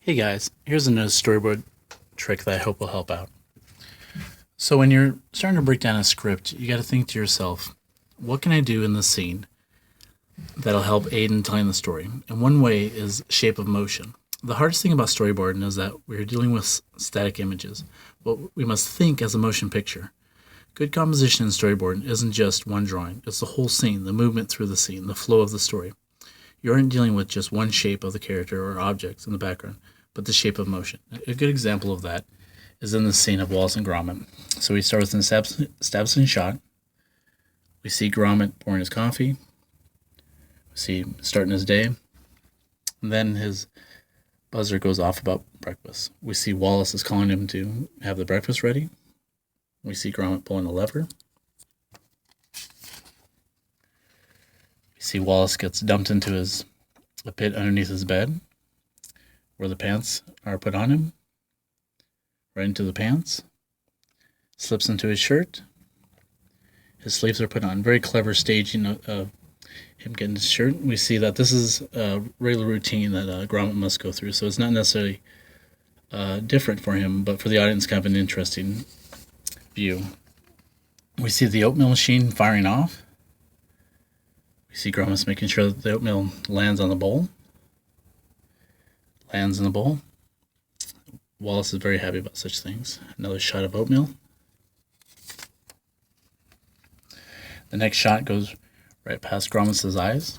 Hey guys, here's another storyboard trick that I hope will help out. So when you're starting to break down a script, you got to think to yourself, what can I do in this scene that'll help aid in telling the story? And one way is shape of motion. The hardest thing about storyboarding is that we're dealing with static images, but we must think as a motion picture. Good composition in storyboarding isn't just one drawing, it's the whole scene, the movement through the scene, the flow of the story. You aren't dealing with just one shape of the character or objects in the background, but the shape of motion. A good example of that is in the scene of Wallace and Gromit. So we start with an establishing shot. We see Gromit pouring his coffee. We see him starting his day. And then his buzzer goes off about breakfast. We see Wallace is calling him to have the breakfast ready. We see Gromit pulling a lever. We see Wallace gets dumped into a pit underneath his bed, where the pants are put on him, right into the pants, slips into his shirt, his sleeves are put on. Very clever staging of him getting his shirt. We see that this is a regular routine that Gromit must go through, so it's not necessarily different for him, but for the audience, kind of an interesting view. We see the oatmeal machine firing off. We see Gromit making sure that the oatmeal lands on the bowl. Lands in the bowl. Wallace is very happy about such things. Another shot of oatmeal. The next shot goes right past Gromit's eyes.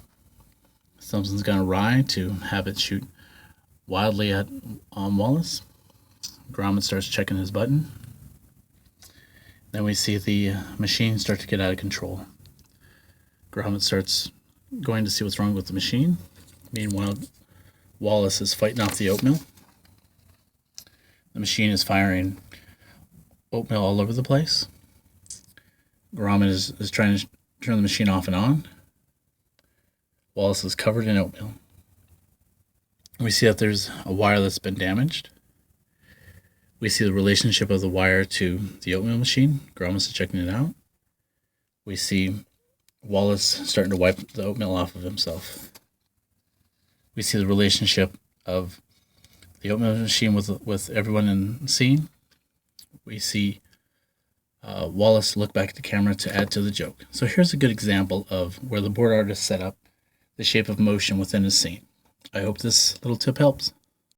Something's gone awry to have it shoot wildly at Wallace. Gromit starts checking his button. Then we see the machine start to get out of control. Gromit starts going to see what's wrong with the machine. Meanwhile, Wallace is fighting off the oatmeal. The machine is firing oatmeal all over the place. Gromit is trying to turn the machine off and on. Wallace is covered in oatmeal. We see that there's a wire that's been damaged. We see the relationship of the wire to the oatmeal machine. Gromit is checking it out. We see Wallace starting to wipe the oatmeal off of himself. We see the relationship of the oatmeal machine with everyone in the scene. We see Wallace look back at the camera to add to the joke. So here's a good example of where the board artist set up the shape of motion within a scene. I hope this little tip helps.